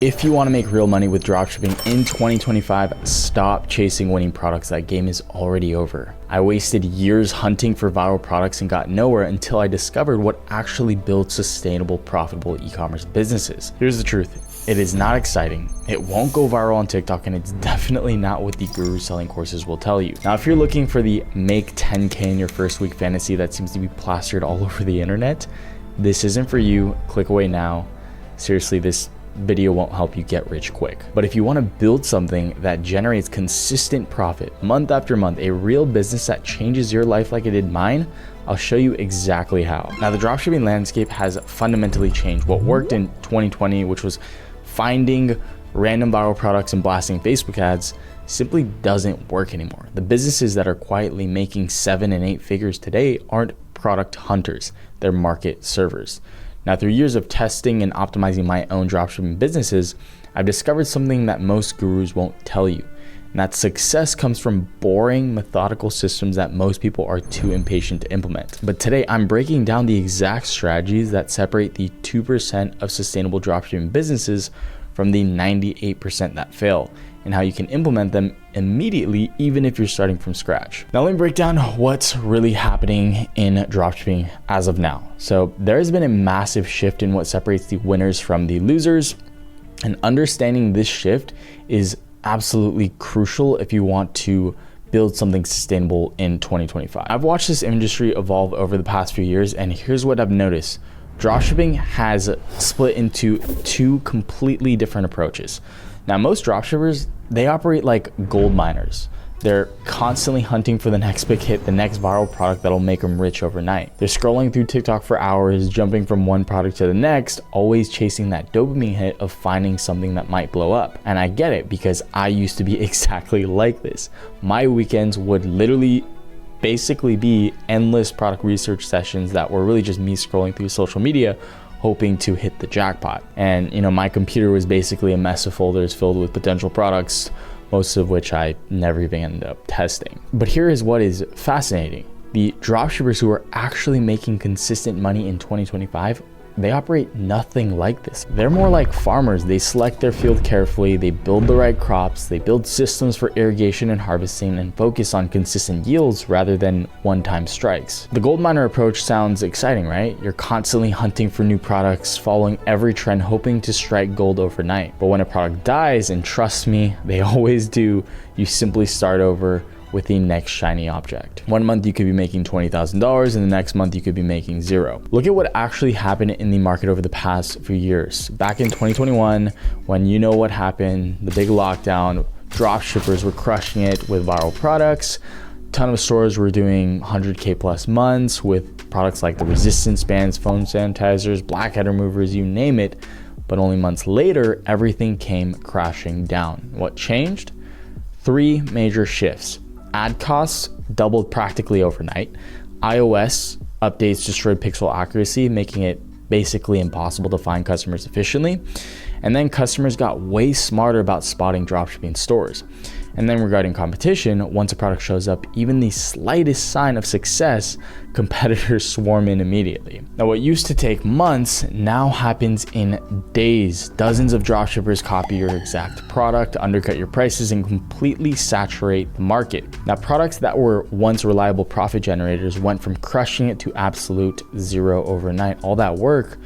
If you want to make real money with dropshipping in 2025, stop chasing winning products. That game is already over. I wasted years hunting for viral products and got nowhere until I discovered what actually builds sustainable, profitable e-commerce businesses. Here's the truth. It is not exciting. It won't go viral on TikTok, and it's definitely not what the guru selling courses will tell you. Now, if you're looking for the make 10K in your first week fantasy that seems to be plastered all over the internet, this isn't for you. Click away now. Seriously, this video won't help you get rich quick. But if you want to build something that generates consistent profit month after month, a real business that changes your life like it did mine, I'll show you exactly how. Now, the dropshipping landscape has fundamentally changed. What worked in 2020, which was finding random viral products and blasting Facebook ads, simply doesn't work anymore. The businesses that are quietly making 7 and 8 figures today aren't product hunters, they're market servers. Now, through years of testing and optimizing my own dropshipping businesses, I've discovered something that most gurus won't tell you, and that success comes from boring, methodical systems that most people are too impatient to implement. But today, I'm breaking down the exact strategies that separate the 2% of sustainable dropshipping businesses from the 98% that fail, and how you can implement them immediately, even if you're starting from scratch. Now, let me break down what's really happening in dropshipping as of now. So there has been a massive shift in what separates the winners from the losers, and understanding this shift is absolutely crucial if you want to build something sustainable in 2025. I've watched this industry evolve over the past few years, and here's what I've noticed. Dropshipping has split into two completely different approaches. Now, most dropshippers, they operate like gold miners. They're constantly hunting for the next big hit, the next viral product that'll make them rich overnight. They're scrolling through TikTok for hours, jumping from one product to the next, always chasing that dopamine hit of finding something that might blow up. And I get it, because I used to be exactly like this. My weekends would literally basically be endless product research sessions that were really just me scrolling through social media, hoping to hit the jackpot. And my computer was basically a mess of folders filled with potential products, most of which I never even ended up testing. But here is what is fascinating. The dropshippers who are actually making consistent money in 2025, they operate nothing like this. They're more like farmers. They select their field carefully, they build the right crops, they build systems for irrigation and harvesting, and focus on consistent yields rather than one-time strikes. The gold miner approach sounds exciting, right? You're constantly hunting for new products, following every trend, hoping to strike gold overnight. But when a product dies, and trust me, they always do, you simply start over with the next shiny object. One month you could be making $20,000, and the next month you could be making zero. Look at what actually happened in the market over the past few years. Back in 2021, when what happened, the big lockdown, dropshippers were crushing it with viral products. A ton of stores were doing 100K plus months with products like the resistance bands, phone sanitizers, blackhead removers, you name it. But only months later, everything came crashing down. What changed? 3 major shifts. Ad costs doubled practically overnight. iOS updates destroyed pixel accuracy, making it basically impossible to find customers efficiently. And then customers got way smarter about spotting dropshipping stores. And then regarding competition, once a product shows up, even the slightest sign of success, competitors swarm in immediately. Now, what used to take months now happens in days. Dozens of dropshippers copy your exact product, undercut your prices, and completely saturate the market. Now, products that were once reliable profit generators went from crushing it to absolute zero overnight. All that work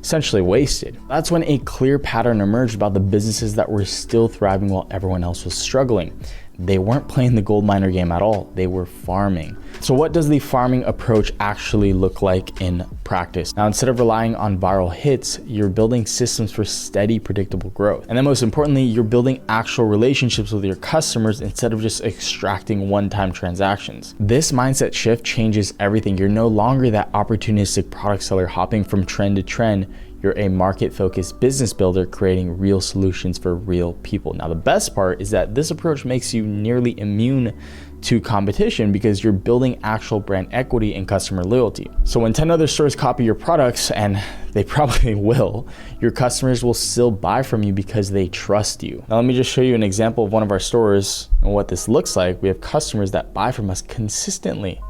essentially wasted. That's when a clear pattern emerged about the businesses that were still thriving while everyone else was struggling. They weren't playing the gold miner game at all. They were farming. So what does the farming approach actually look like in practice? Now, instead of relying on viral hits, you're building systems for steady, predictable growth. And then most importantly, you're building actual relationships with your customers instead of just extracting one-time transactions. This mindset shift changes everything. You're no longer that opportunistic product seller hopping from trend to trend. You're a market-focused business builder creating real solutions for real people. Now, the best part is that this approach makes you nearly immune to competition because you're building actual brand equity and customer loyalty. So when 10 other stores copy your products, and they probably will, your customers will still buy from you because they trust you. Now, let me just show you an example of one of our stores and what this looks like. We have customers that buy from us consistently,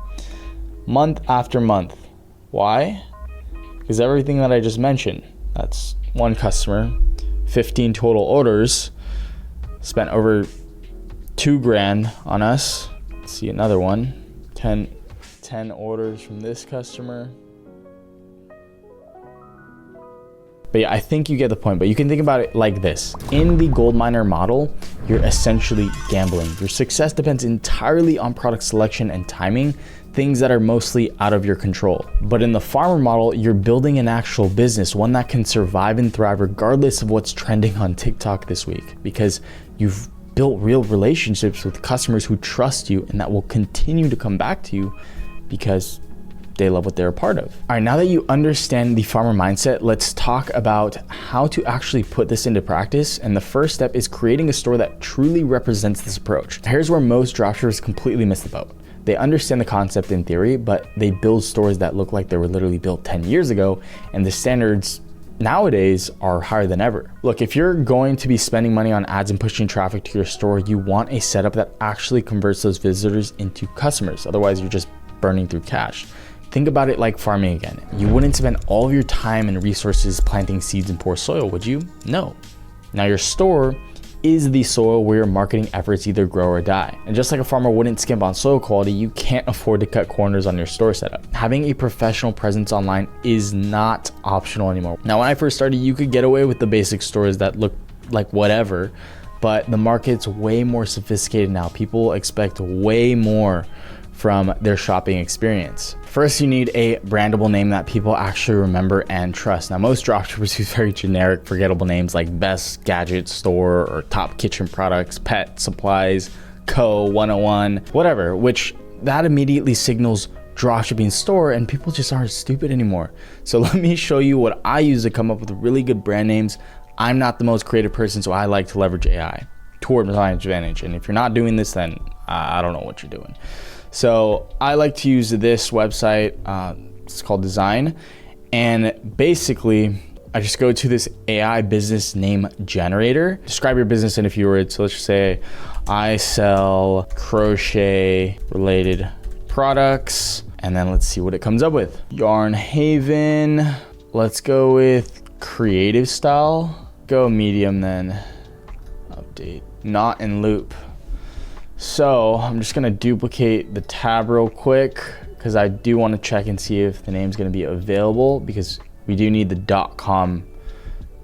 month after month. Why? Because everything that I just mentioned, that's one customer, 15 total orders, spent over $2,000 on us. Let's see another one, 10 orders from this customer. But yeah, I think you get the point. But you can think about it like this. In the gold miner model, you're essentially gambling. Your success depends entirely on product selection and timing, things that are mostly out of your control. But in the farmer model, you're building an actual business, one that can survive and thrive regardless of what's trending on TikTok this week, because you've built real relationships with customers who trust you and that will continue to come back to you because they love what they're a part of. All right, now that you understand the farmer mindset, let's talk about how to actually put this into practice. And the first step is creating a store that truly represents this approach. Here's where most dropshippers completely miss the boat. They understand the concept in theory, but they build stores that look like they were literally built 10 years ago, and the standards nowadays are higher than ever. Look, if you're going to be spending money on ads and pushing traffic to your store, you want a setup that actually converts those visitors into customers. Otherwise, you're just burning through cash. Think about it like farming again. You wouldn't spend all of your time and resources planting seeds in poor soil, would you? No. Now your store is the soil where your marketing efforts either grow or die. And just like a farmer wouldn't skimp on soil quality, you can't afford to cut corners on your store setup. Having a professional presence online is not optional anymore. Now, when I first started, you could get away with the basic stores that look like whatever, but the market's way more sophisticated now. People expect way more from their shopping experience. First, you need a brandable name that people actually remember and trust. Now, most dropshippers use very generic, forgettable names like Best Gadget Store or Top Kitchen Products, Pet Supplies, Co. 101, whatever, which that immediately signals dropshipping store, and people just aren't stupid anymore. So let me show you what I use to come up with really good brand names. I'm not the most creative person, so I like to leverage AI toward my advantage. And if you're not doing this, then I don't know what you're doing. So I like to use this website, it's called Design, and basically I just go to this AI business name generator, describe your business in a few words. So let's just say I sell crochet related products, and then let's see what it comes up with. Yarn Haven, let's go with creative style, go medium, then update, knot and loop. So I'm just gonna duplicate the tab real quick because I do want to check and see if the name's gonna be available, because we do need the .com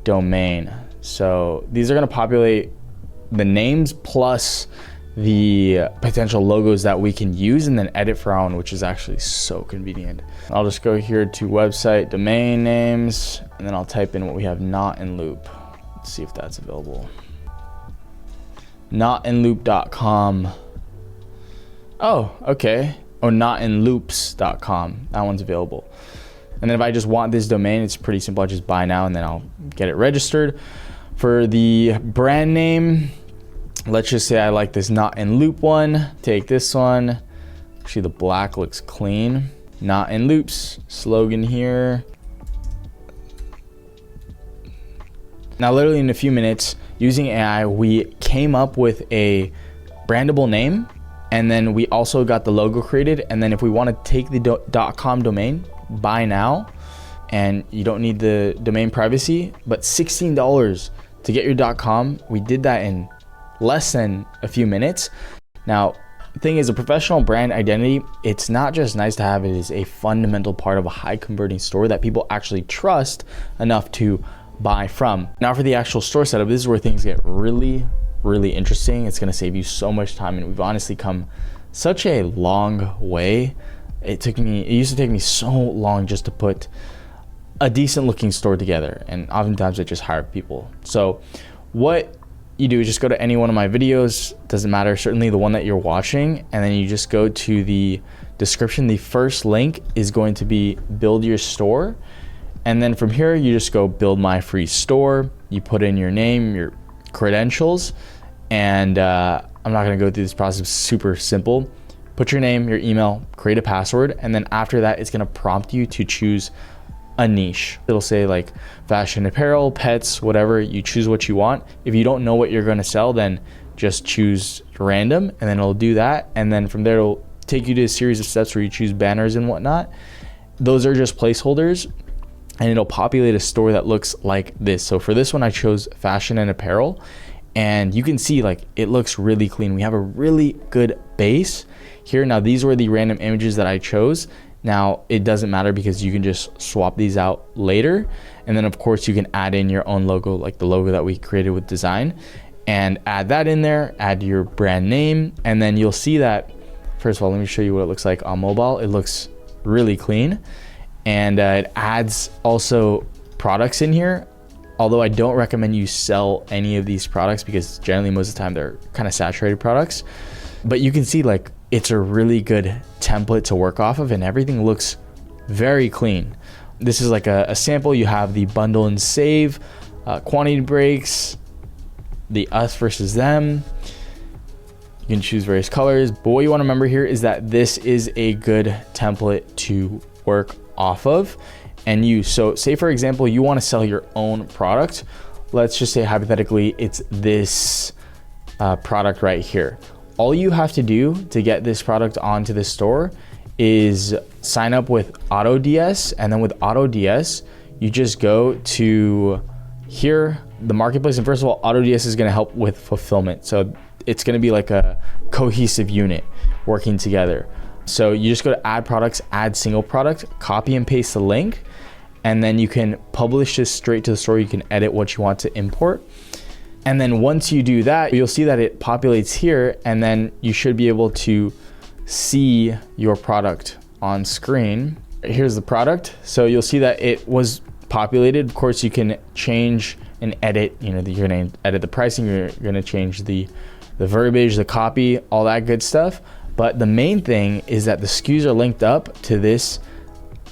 domain. So these are gonna populate the names plus the potential logos that we can use and then edit for our own, which is actually so convenient. I'll just go here to website domain names, and then I'll type in what we have, knot and loop. Let's see if that's available. Knotandloop.com. Oh, okay. Oh, knotandloops.com. That one's available. And then if I just want this domain, it's pretty simple. I just buy now and then I'll get it registered. For the brand name, let's just say I like this Knot and Loop one. Take this one. Actually, the black looks clean. Knot and Loops. Slogan here. Now, literally in a few minutes, using AI, we came up with a brandable name, and then we also got the logo created. And then if we want to take the .com domain, buy now, and you don't need the domain privacy, but $16 to get your .com. We did that in less than a few minutes. Now, the thing is, a professional brand identity, it's not just nice to have, it is a fundamental part of a high converting store that people actually trust enough to buy from. Now for the actual store setup, this is where things get really interesting. It's going to save you so much time, and we've honestly come such a long way. It used to take me so long just to put a decent looking store together, and oftentimes I just hire people. So what you do is just go to any one of my videos, doesn't matter, certainly the one that you're watching, and then you just go to the description. The first link is going to be build your store. And then from here, you just go build my free store. You put in your name, your credentials, and I'm not gonna go through this process, it's super simple. Put your name, your email, create a password, and then after that, it's gonna prompt you to choose a niche. It'll say like fashion apparel, pets, whatever, you choose what you want. If you don't know what you're gonna sell, then just choose random, and then it'll do that. And then from there, it'll take you to a series of steps where you choose banners and whatnot. Those are just placeholders. and it'll populate a store that looks like this. So for this one, I chose fashion and apparel, and you can see like it looks really clean. We have a really good base here. Now these were the random images that I chose. Now it doesn't matter because you can just swap these out later. And then of course you can add in your own logo, like the logo that we created with design, and add that in there, add your brand name. And then you'll see that, first of all, let me show you what it looks like on mobile. It looks really clean. And it adds also products in here. Although I don't recommend you sell any of these products because generally most of the time they're kind of saturated products. But you can see like it's a really good template to work off of, and everything looks very clean. This is like a sample. You have the bundle and save, quantity breaks, the us versus them. You can choose various colors. But what you want to remember here is that this is a good template to work off of and use. So say for example, you want to sell your own product. Let's just say hypothetically, it's this product right here. All you have to do to get this product onto the store is sign up with AutoDS, and then with AutoDS, you just go to here, the marketplace. And first of all, AutoDS is going to help with fulfillment. So it's going to be like a cohesive unit working together. So you just go to add products, add single product, copy and paste the link, and then you can publish this straight to the store. You can edit what you want to import. And then once you do that, you'll see that it populates here, and then you should be able to see your product on screen. Here's the product. So you'll see that it was populated. Of course, you can change and edit, you're gonna edit the pricing, you're gonna change the verbiage, the copy, all that good stuff. But the main thing is that the SKUs are linked up to this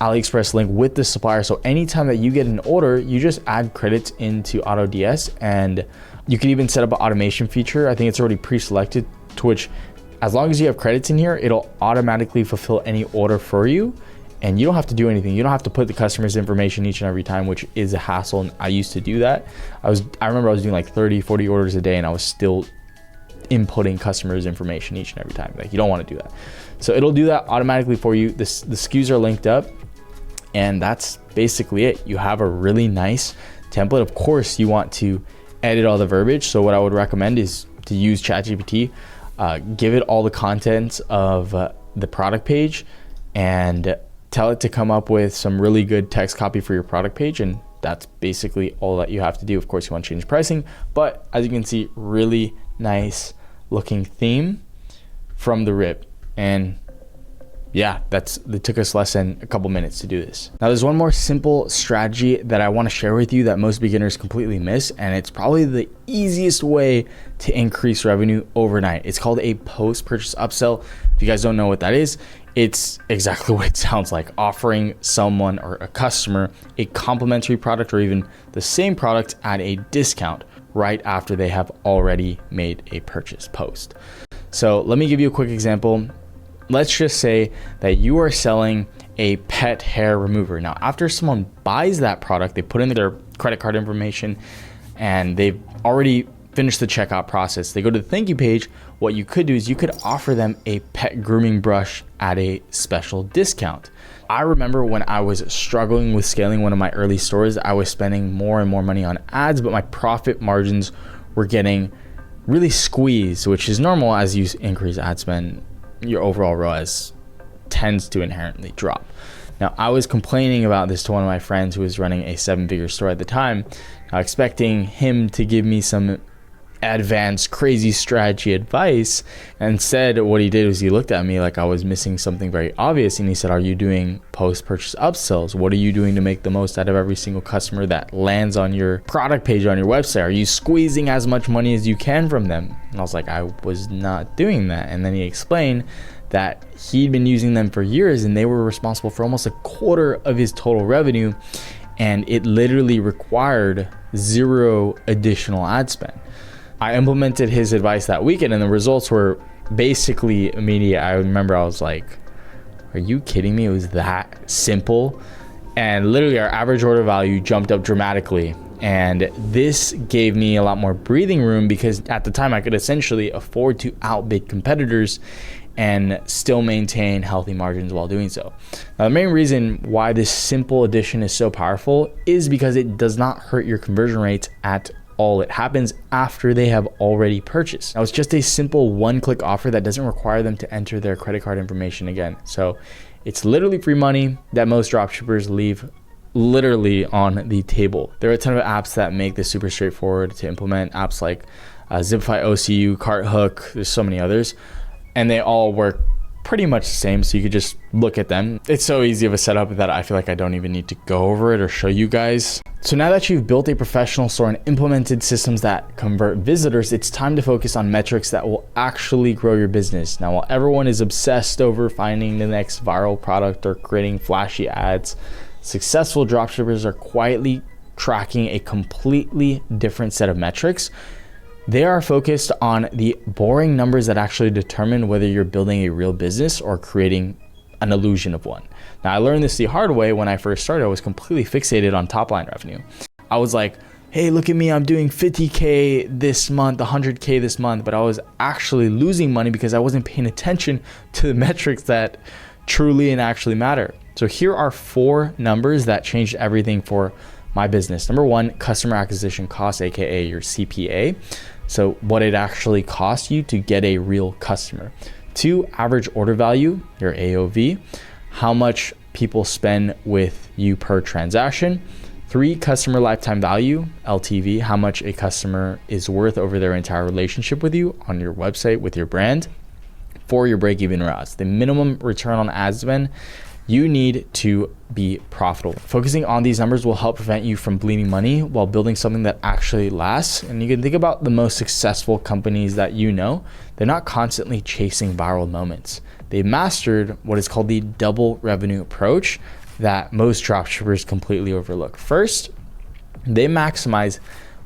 AliExpress link with the supplier. So anytime that you get an order, you just add credits into AutoDS, and you can even set up an automation feature. I think it's already pre-selected, to which as long as you have credits in here, it'll automatically fulfill any order for you. And you don't have to do anything. You don't have to put the customer's information each and every time, which is a hassle. And I used to do that. I remember I was doing like 30, 40 orders a day, and I was still inputting customers' information each and every time. Like, you don't want to do that. So it'll do that automatically for you. The SKUs are linked up, and that's basically it. You have a really nice template. Of course, you want to edit all the verbiage. So what I would recommend is to use ChatGPT, give it all the contents of the product page, and tell it to come up with some really good text copy for your product page. And that's basically all that you have to do. Of course, you want to change pricing, but as you can see, really nice looking theme from the rip. And yeah, it took us less than a couple minutes to do this. Now there's one more simple strategy that I want to share with you that most beginners completely miss, and it's probably the easiest way to increase revenue overnight. It's called a post-purchase upsell. If you guys don't know what that is, it's exactly what it sounds like: offering someone or a customer a complimentary product or even the same product at a discount right after they have already made a purchase post. So let me give you a quick example. Let's just say that you are selling a pet hair remover. Now, after someone buys that product, they put in their credit card information and they've already finished the checkout process. They go to the thank you page. What you could do is you could offer them a pet grooming brush at a special discount. I remember when I was struggling with scaling one of my early stores, I was spending more and more money on ads, but my profit margins were getting really squeezed, which is normal. As you increase ad spend, your overall ROAS tends to inherently drop. Now, I was complaining about this to one of my friends who was running a 7-figure store at the time, expecting him to give me some advanced crazy strategy advice. And instead, what he did was he looked at me like I was missing something very obvious, and he said, "Are you doing post-purchase upsells? What are you doing to make the most out of every single customer that lands on your product page on your website? Are you squeezing as much money as you can from them?" And I was like, I was not doing that. And then he explained that he'd been using them for years, and they were responsible for almost a quarter of his total revenue, and it literally required 0 additional ad spend. I implemented his advice that weekend, and the results were basically immediate. I remember I was like, are you kidding me? It was that simple. And literally our average order value jumped up dramatically. And this gave me a lot more breathing room because at the time I could essentially afford to outbid competitors. and still maintain healthy margins while doing so. Now, the main reason why this simple addition is so powerful is because it does not hurt your conversion rates at all. It happens after they have already purchased. Now, it's just a simple one-click offer that doesn't require them to enter their credit card information again. So it's literally free money that most dropshippers leave literally on the table. There are a ton of apps that make this super straightforward to implement. Apps like Zipify OCU, CartHook, there's so many others, and they all work pretty much the same, so you could just look at them. It's so easy of a setup that I feel like I don't even need to go over it or show you guys. So now that you've built a professional store and implemented systems that convert visitors, it's time to focus on metrics that will actually grow your business. Now, while everyone is obsessed over finding the next viral product or creating flashy ads, successful dropshippers are quietly tracking a completely different set of metrics. They are focused on the boring numbers that actually determine whether you're building a real business or creating an illusion of one. Now, I learned this the hard way when I first started. I was completely fixated on top line revenue. I was like, hey, look at me, I'm doing 50K this month, 100K this month, but I was actually losing money because I wasn't paying attention to the metrics that truly and actually matter. So here are 4 numbers that changed everything for my business. Number 1, customer acquisition cost, aka your CPA. So what it actually costs you to get a real customer. 2, average order value, your AOV, how much people spend with you per transaction. 3, customer lifetime value, LTV, how much a customer is worth over their entire relationship with you on your website with your brand. 4, your break-even ROAS, the minimum return on ad spend you need to be profitable. Focusing on these numbers will help prevent you from bleeding money while building something that actually lasts. And you can think about the most successful companies that you know. They're not constantly chasing viral moments. They mastered what is called the double revenue approach that most dropshippers completely overlook. First, they maximize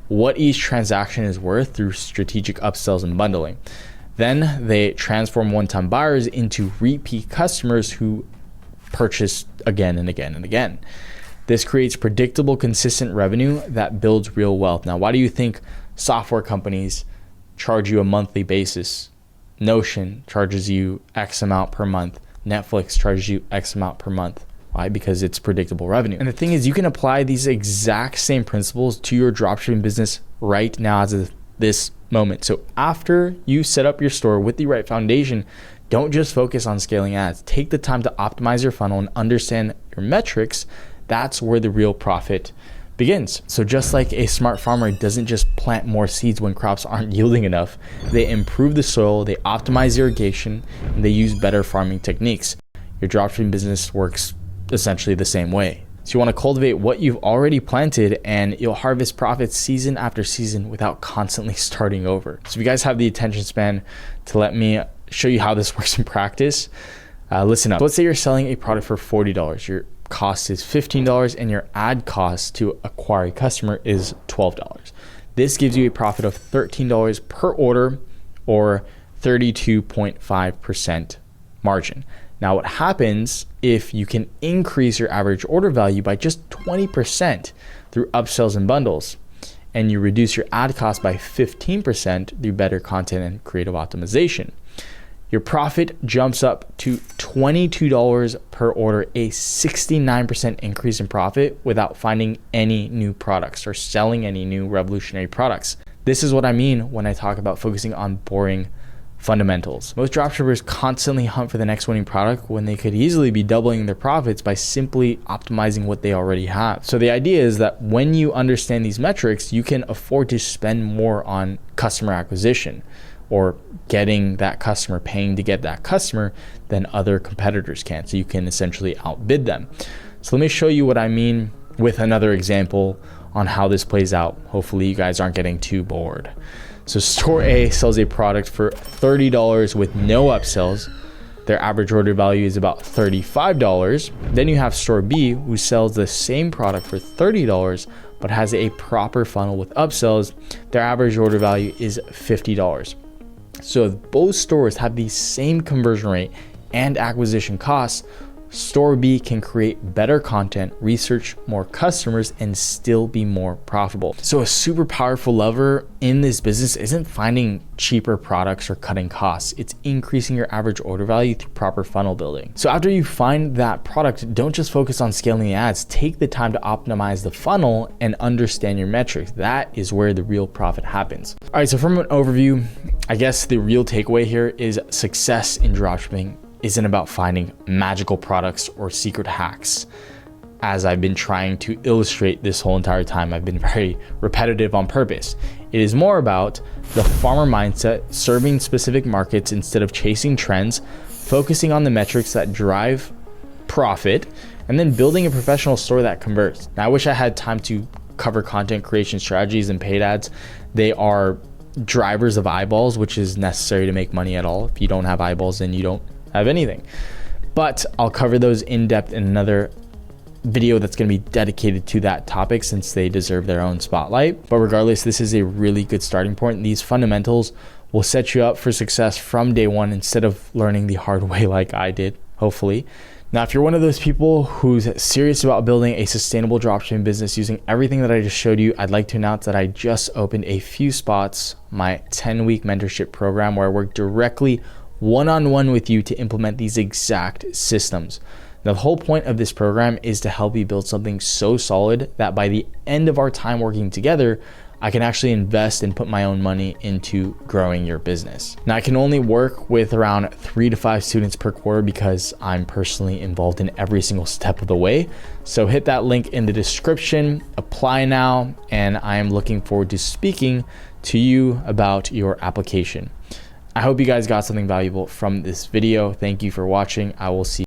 what each transaction is worth through strategic upsells and bundling. Then they transform one-time buyers into repeat customers who purchase again and again and again. This creates predictable, consistent revenue that builds real wealth. Now, why do you think software companies charge you a monthly basis? Notion charges you X amount per month. Netflix charges you X amount per month. Why? Because it's predictable revenue. And the thing is, you can apply these exact same principles to your dropshipping business right now as of this moment. So after you set up your store with the right foundation, don't just focus on scaling ads. Take the time to optimize your funnel and understand your metrics. That's where the real profit begins. So just like a smart farmer doesn't just plant more seeds when crops aren't yielding enough, they improve the soil, they optimize irrigation, and they use better farming techniques. Your dropshipping business works essentially the same way. So you want to cultivate what you've already planted, and you'll harvest profits season after season without constantly starting over. So if you guys have the attention span to let me show you how this works in practice, listen up. So let's say you're selling a product for $40. Your cost is $15 and your ad cost to acquire a customer is $12. This gives you a profit of $13 per order, or 32.5% margin. Now, what happens if you can increase your average order value by just 20% through upsells and bundles, and you reduce your ad cost by 15% through better content and creative optimization? Your profit jumps up to $22 per order, a 69% increase in profit without finding any new products or selling any new revolutionary products. This is what I mean when I talk about focusing on boring fundamentals. Most dropshippers constantly hunt for the next winning product when they could easily be doubling their profits by simply optimizing what they already have. So the idea is that when you understand these metrics, you can afford to spend more on customer acquisition or getting that customer, paying to get that customer, than other competitors can. So you can essentially outbid them. So let me show you what I mean with another example on how this plays out. Hopefully you guys aren't getting too bored. So store A sells a product for $30 with no upsells. Their average order value is about $35. Then you have store B, who sells the same product for $30 but has a proper funnel with upsells. Their average order value is $50. So if both stores have the same conversion rate and acquisition costs, Store B can create better content, research more customers, and still be more profitable. So a super powerful lever in this business isn't finding cheaper products or cutting costs. It's increasing your average order value through proper funnel building. So after you find that product, don't just focus on scaling the ads. Take the time to optimize the funnel and understand your metrics. That is where the real profit happens. All right, so from an overview, I guess the real takeaway here is success in dropshipping isn't about finding magical products or secret hacks. As I've been trying to illustrate this whole entire time, I've been very repetitive on purpose. It is more about the farmer mindset, serving specific markets instead of chasing trends, focusing on the metrics that drive profit, and then building a professional store that converts. Now, I wish I had time to cover content creation strategies and paid ads. They are drivers of eyeballs, which is necessary to make money at all. If you don't have eyeballs, then you don't have anything. But I'll cover those in depth in another video that's going to be dedicated to that topic, since they deserve their own spotlight. But regardless, this is a really good starting point. These fundamentals will set you up for success from day one instead of learning the hard way like I did, hopefully. Now, if you're one of those people who's serious about building a sustainable dropshipping business using everything that I just showed you, I'd like to announce that I just opened a few spots, my 10-week mentorship program, where I work directly one-on-one with you to implement these exact systems. Now, the whole point of this program is to help you build something so solid that by the end of our time working together, I can actually invest and put my own money into growing your business. Now, I can only work with around 3 to 5 students per quarter because I'm personally involved in every single step of the way. So hit that link in the description, apply now, and I am looking forward to speaking to you about your application. I hope you guys got something valuable from this video. Thank you for watching. I will see you.